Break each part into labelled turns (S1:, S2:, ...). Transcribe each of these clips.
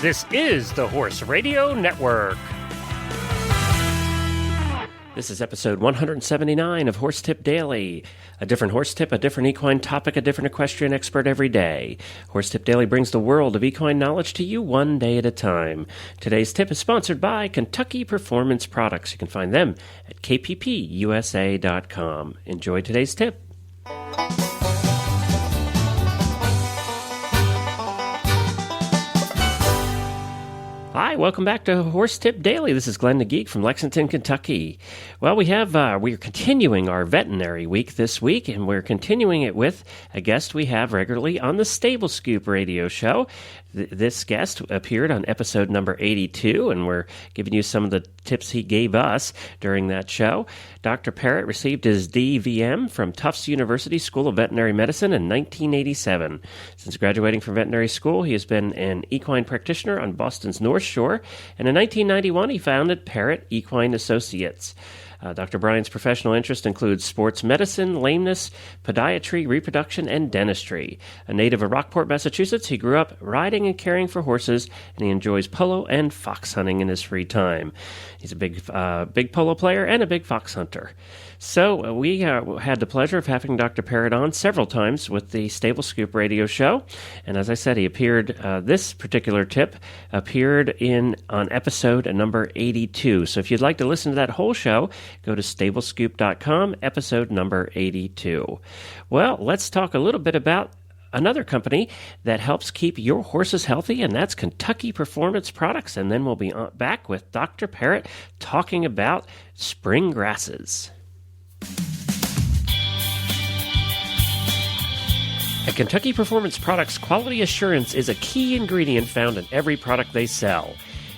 S1: This is the Horse Radio Network. This is episode 179 of Horse Tip Daily. A different horse tip, a different equine topic, a different equestrian expert every day. Horse Tip Daily brings the world of equine knowledge to you one day at a time. Today's tip is sponsored by Kentucky Performance Products. You can find them at kppusa.com. Enjoy today's tip. Hi, welcome back to Horse Tip Daily. This is Glenn the Geek from Lexington, Kentucky. Well, we're continuing our veterinary week this week, and we're continuing it with a guest we have regularly on the Stable Scoop radio show. This guest appeared on episode number 82, and we're giving you some of the tips he gave us during that show. Dr. Parrott received his DVM from Tufts University School of Veterinary Medicine in 1987. Since graduating from veterinary school, he has been an equine practitioner on Boston's North Shore, and in 1991 he founded Parrott Equine Associates. Dr. Bryan's professional interests include sports medicine, lameness, podiatry, reproduction, and dentistry. A native of Rockport, Massachusetts, he grew up riding and caring for horses, and he enjoys polo and fox hunting in his free time. He's a big polo player and a big fox hunter. So we had the pleasure of having Dr. Parrott on several times with the Stable Scoop radio show. And as I said, he appeared, this particular tip appeared on episode number 82. So if you'd like to listen to that whole show, go to stablescoop.com, episode number 82. Well, let's talk a little bit about another company that helps keep your horses healthy, and that's Kentucky Performance Products. And then we'll be back with Dr. Parrott talking about spring grasses. At Kentucky Performance Products, quality assurance is a key ingredient found in every product they sell.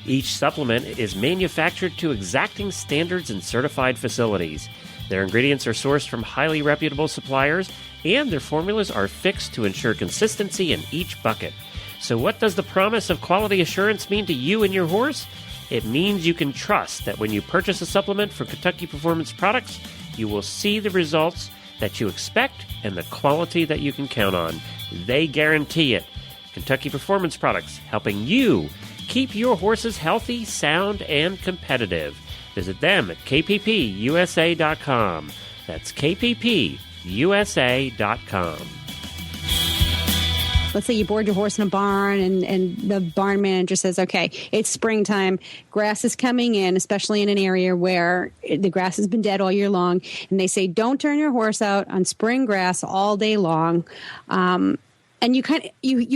S1: Each supplement is manufactured to exacting standards in certified facilities. Their ingredients are sourced from highly reputable suppliers, and their formulas are fixed to ensure consistency in each bucket. So what does the promise of quality assurance mean to you and your horse? It means you can trust that when you purchase a supplement from Kentucky Performance Products, you will see the results that you expect and the quality that you can count on. They guarantee it. Kentucky Performance Products, helping you keep your horses healthy, sound, and competitive. Visit them at kppusa.com. That's kppusa.com.
S2: Let's say you board your horse in a barn and the barn manager says, okay, it's springtime. Grass is coming in, especially in an area where the grass has been dead all year long. And they say, don't turn your horse out on spring grass all day long. And you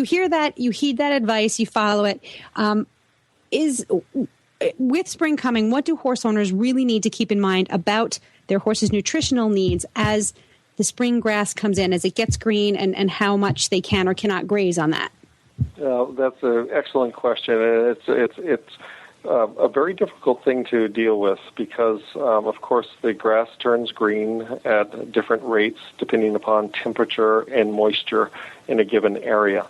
S2: hear that, you heed that advice, you follow it. With spring coming, what do horse owners really need to keep in mind about their horse's nutritional needs as the spring grass comes in, as it gets green, and how much they can or cannot graze on that?
S3: That's an excellent question. It's a very difficult thing to deal with because, of course, the grass turns green at different rates depending upon temperature and moisture in a given area.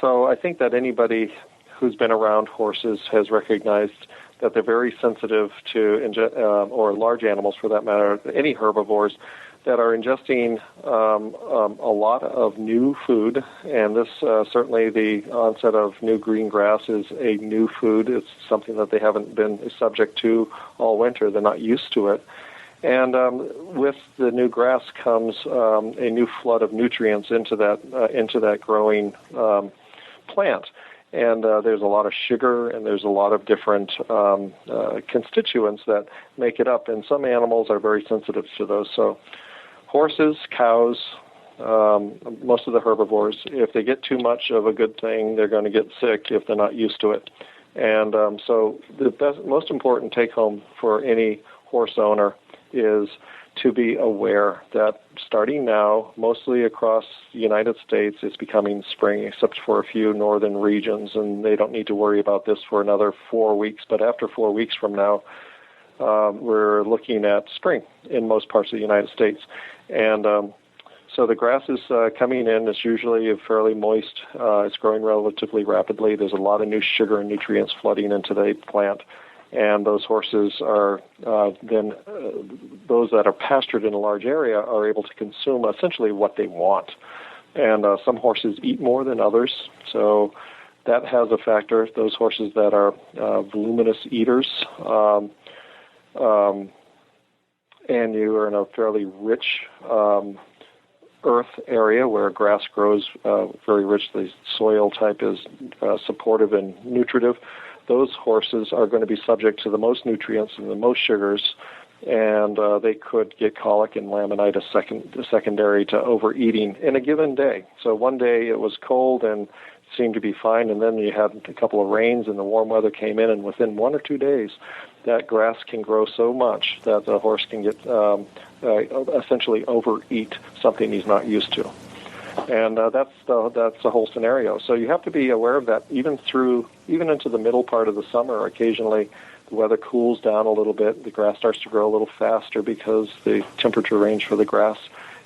S3: So I think that anybody who's been around horses has recognized that they're very sensitive to, or large animals for that matter, any herbivores, that are ingesting a lot of new food, and this certainly the onset of new green grass is a new food. It's something that they haven't been subject to all winter. They're not used to it. And with the new grass comes a new flood of nutrients into that growing plant. And there's a lot of sugar, and there's a lot of different constituents that make it up, and some animals are very sensitive to those. So horses, cows, most of the herbivores, if they get too much of a good thing, they're going to get sick if they're not used to it. And so the most important take-home for any horse owner is to be aware that starting now, mostly across the United States, it's becoming spring, except for a few northern regions, and they don't need to worry about this for another 4 weeks. But after 4 weeks from now, we're looking at spring in most parts of the United States. And so the grass is coming in. It's usually fairly moist. It's growing relatively rapidly. There's a lot of new sugar and nutrients flooding into the plant. And those horses are then, those that are pastured in a large area are able to consume essentially what they want. And some horses eat more than others. So that has a factor. Those horses that are voluminous eaters, and you are in a fairly rich earth area where grass grows very rich, the soil type is supportive and nutritive, those horses are going to be subject to the most nutrients and the most sugars, and they could get colic and laminitis secondary to overeating in a given day. So one day it was cold and seemed to be fine, and then you had a couple of rains and the warm weather came in, and within 1 or 2 days that grass can grow so much that the horse can get essentially overeat something he's not used to. And that's the whole scenario. So you have to be aware of that even into the middle part of the summer. Occasionally the weather cools down a little bit. The grass starts to grow a little faster because the temperature range for the grass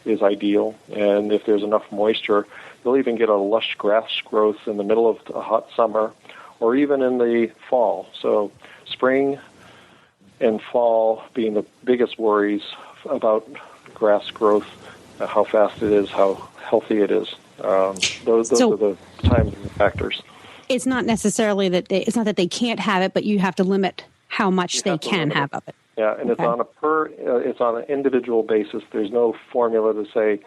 S3: is ideal. And if there's enough moisture, you'll even get a lush grass growth in the middle of a hot summer or even in the fall. So spring and fall being the biggest worries about grass growth, how fast it is, how healthy it is. Those are the times and the factors.
S2: It's not necessarily that it's not that they can't have it, but you have to limit how much they can have of it.
S3: Yeah, and
S2: okay.
S3: It's on an individual basis. There's no formula to say,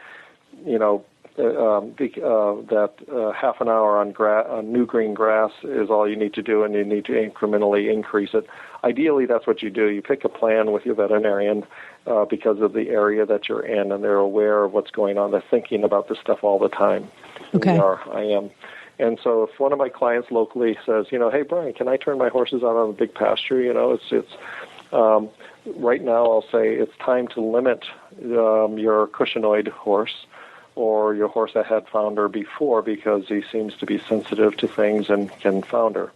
S3: that half an hour on new green grass is all you need to do, and you need to incrementally increase it. Ideally, that's what you do. You pick a plan with your veterinarian because of the area that you're in, and they're aware of what's going on. They're thinking about this stuff all the time.
S2: Okay.
S3: I am. And so if one of my clients locally says, hey, Brian, can I turn my horses out on a big pasture? Right now I'll say it's time to limit your cushianoid horse or your horse that had founder before because he seems to be sensitive to things and can founder.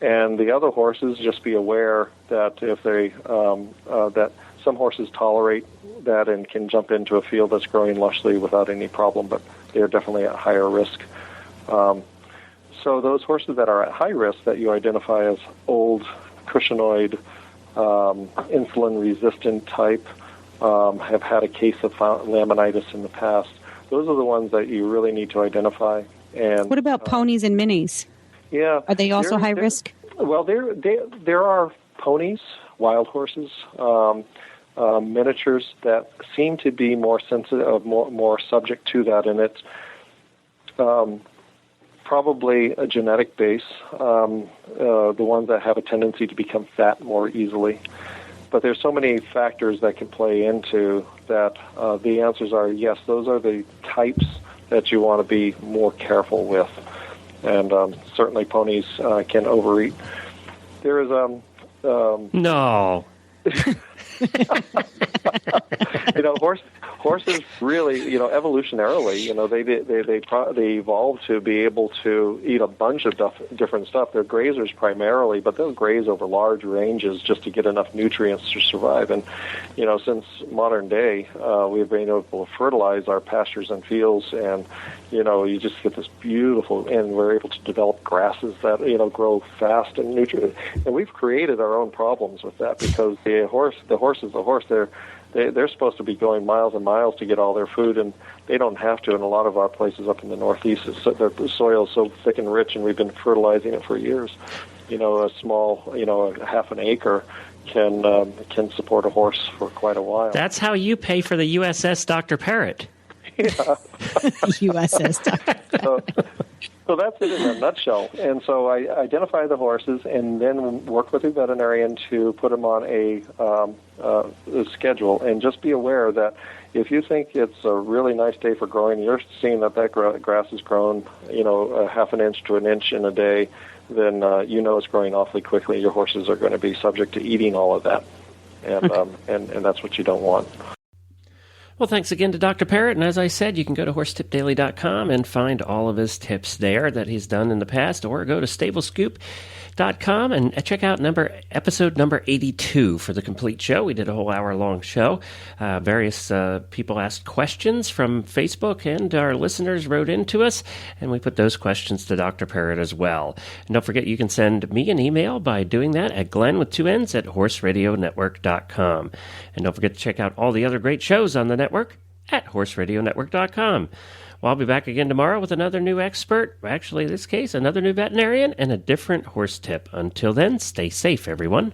S3: And the other horses, just be aware that if they that some horses tolerate that and can jump into a field that's growing lushly without any problem, but they're definitely at higher risk. So those horses that are at high risk that you identify as old cushianoid, insulin-resistant type, have had a case of laminitis in the past, those are the ones that you really need to identify. And
S2: what about ponies and minis?
S3: Yeah,
S2: are they also high risk?
S3: Well, there are ponies, wild horses, miniatures that seem to be more sensitive, more subject to that, and it's probably a genetic base. The ones that have a tendency to become fat more easily. But there's so many factors that can play into that. The answers are yes, those are the types that you want to be more careful with. And certainly ponies can overeat. There is
S1: No.
S3: Horses really, evolutionarily, they evolved to be able to eat a bunch of different stuff. They're grazers primarily, but they'll graze over large ranges just to get enough nutrients to survive. And, since modern day, we've been able to fertilize our pastures and fields, and, you just get this beautiful, and we're able to develop grasses that, grow fast and nutrient. And we've created our own problems with that because the horse is the horse. They're supposed to be going miles and miles to get all their food, and they don't have to. In a lot of our places up in the Northeast, the soil is so thick and rich, and we've been fertilizing it for years. A small, a half an acre can support a horse for quite a while.
S1: That's how you pay for the USS Dr. Parrott.
S3: Yeah.
S2: USS Dr. Parrott.
S3: So that's it in a nutshell. And so I identify the horses and then work with a veterinarian to put them on a schedule. And just be aware that if you think it's a really nice day for growing, you're seeing that grass has grown, a half an inch to an inch in a day, then it's growing awfully quickly. Your horses are going to be subject to eating all of that. And and that's what you don't want.
S1: Well, thanks again to Dr. Parrott. And as I said, you can go to horsetipdaily.com and find all of his tips there that he's done in the past, or go to stablescoop.com and check out episode number 82 for the complete show. We did a whole hour-long show. Various people asked questions from Facebook, and our listeners wrote into us, and we put those questions to Dr. Parrott as well. And don't forget, you can send me an email by doing that at Glenn with 2 N's at horseradionetwork.com. And don't forget to check out all the other great shows on the network at horseradionetwork.com. Well, I'll be back again tomorrow with another new expert. Actually, in this case, another new veterinarian and a different horse tip. Until then, stay safe, everyone.